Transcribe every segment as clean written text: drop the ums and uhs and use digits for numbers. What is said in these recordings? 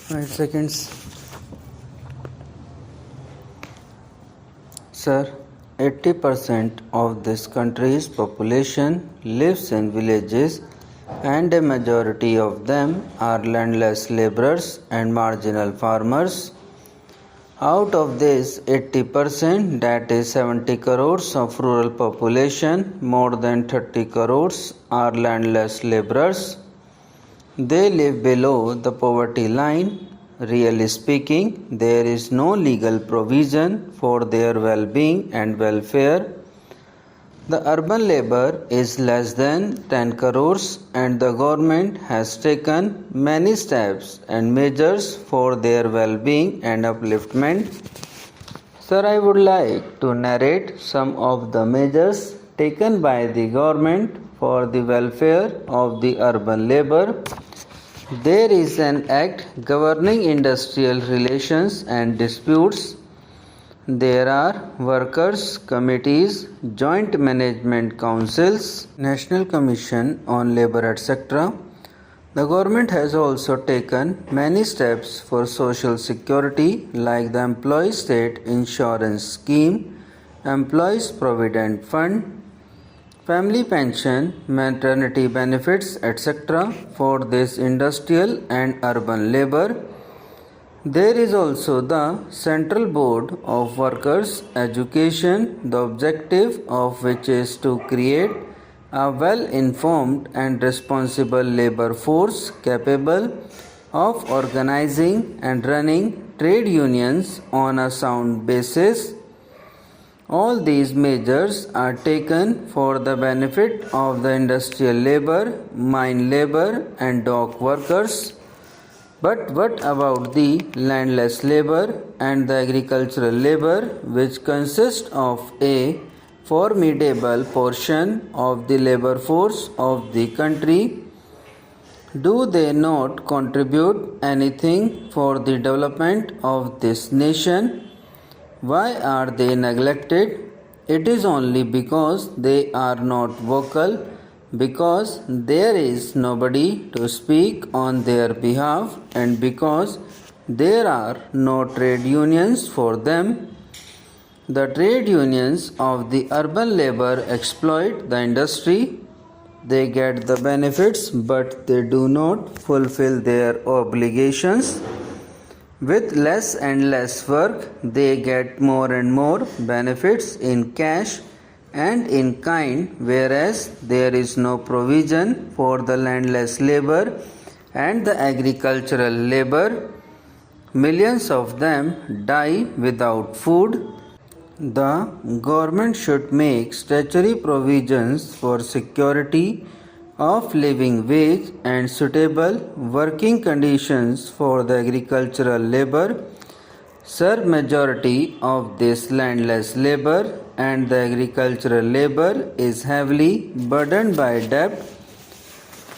5 seconds. Sir, 80% of this country's population lives in villages and a majority of them are landless laborers and marginal farmers. Out of this 80%, that is 70 crores of rural population, more than 30 crores are landless laborers. They live below the poverty line. Really speaking, there is no legal provision for their well-being and welfare. The urban labor is less than 10 crores and the government has taken many steps and measures for their well-being and upliftment. Sir, I would like to narrate some of the measures taken by the government for the welfare of the urban labor. There is an act governing industrial relations and disputes. There are workers' committees, joint management councils, National Commission on Labour, etc. The government has also taken many steps for social security like the Employee State Insurance Scheme, Employees Provident Fund, family pension, maternity benefits, etc. for this industrial and urban labor. There is also the Central Board of Workers' Education, the objective of which is to create a well-informed and responsible labor force capable of organizing and running trade unions on a sound basis. All these measures are taken for the benefit of the industrial labor, mine labor and dock workers. But what about the landless labor and the agricultural labor, which consist of a formidable portion of the labor force of the country? Do they not contribute anything for the development of this nation? Why are they neglected? It is only because they are not vocal, because there is nobody to speak on their behalf, and because there are no trade unions for them. The trade unions of the urban labor exploit the industry. They get the benefits, but they do not fulfill their obligations. With less and less work, they get more and more benefits in cash and in kind, whereas there is no provision for the landless labor and the agricultural labor. Millions of them die without food. The government should make statutory provisions for security of living wage and suitable working conditions for the agricultural labor. Sir, majority of this landless labor and the agricultural labor is heavily burdened by debt.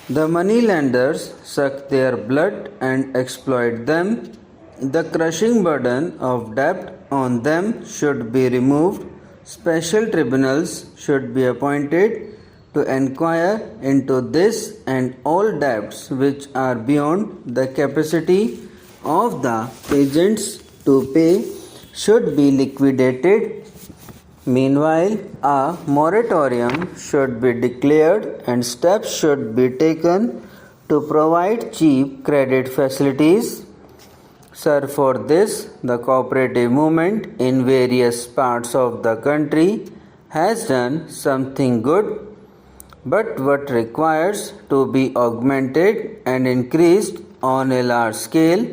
The money lenders suck their blood and exploit them. The crushing burden of debt on them should be removed. Special tribunals should be appointed to inquire into this, and all debts which are beyond the capacity of the agents to pay should be liquidated. Meanwhile, a moratorium should be declared and steps should be taken to provide cheap credit facilities. Sir, for this, the cooperative movement in various parts of the country has done something good. But what requires to be augmented and increased on a large scale?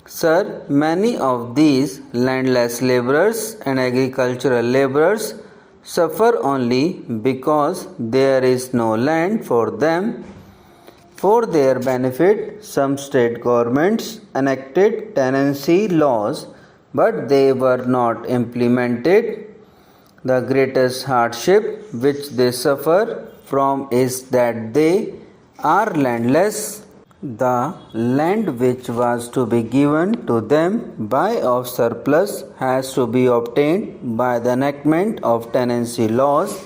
Sir, many of these landless laborers and agricultural laborers suffer only because there is no land for them. For their benefit, some state governments enacted tenancy laws, but they were not implemented. The greatest hardship which they suffer from is that they are landless. The land which was to be given to them by of surplus has to be obtained by the enactment of tenancy laws,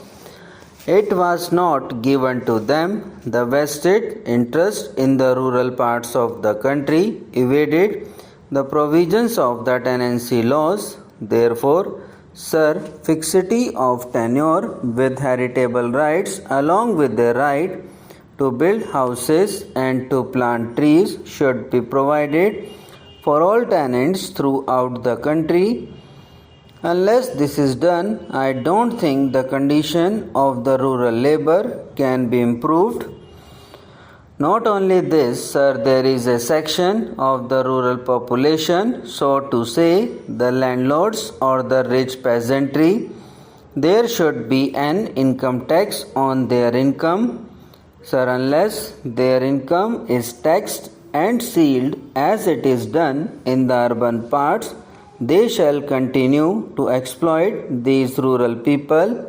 It was not given to them. The vested interest in the rural parts of the country evaded the provisions of the tenancy laws. Therefore, Sir, fixity of tenure with heritable rights along with the right to build houses and to plant trees should be provided for all tenants throughout the country. Unless this is done, I don't think the condition of the rural labor can be improved. Not only this, sir, there is a section of the rural population, so to say, the landlords or the rich peasantry. There should be an income tax on their income. Sir, unless their income is taxed and sealed as it is done in the urban parts, they shall continue to exploit these rural people.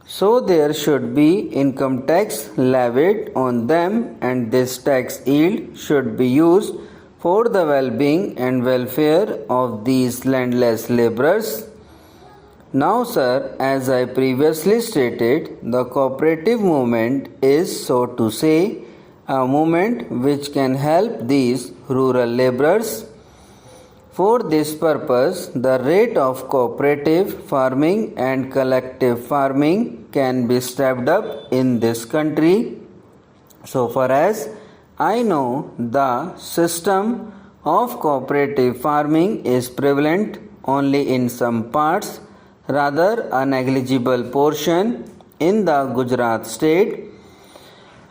So there should be income tax levied on them, and this tax yield should be used for the well-being and welfare of these landless laborers. Now, sir, as I previously stated, the cooperative movement is, so to say, a movement which can help these rural laborers. For this purpose, the rate of cooperative farming and collective farming can be stepped up in this country. So far as I know, the system of cooperative farming is prevalent only in some parts, rather a negligible portion in the Gujarat state.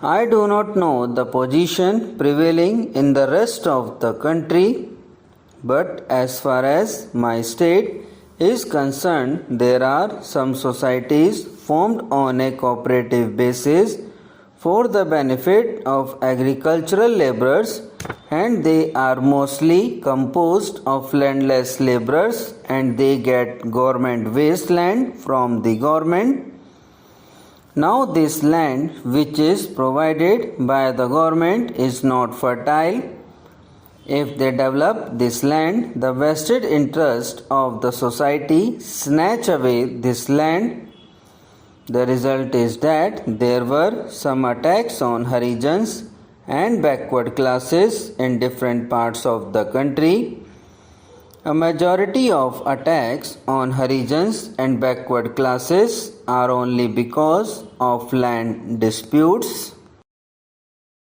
I do not know the position prevailing in the rest of the country. But as far as my state is concerned, there are some societies formed on a cooperative basis for the benefit of agricultural laborers, and they are mostly composed of landless laborers, and they get government wasteland from the government. Now this land which is provided by the government is not fertile. If they develop this land, the vested interest of the society snatch away this land. The result is that there were some attacks on Harijans and backward classes in different parts of the country. A majority of attacks on Harijans and backward classes are only because of land disputes.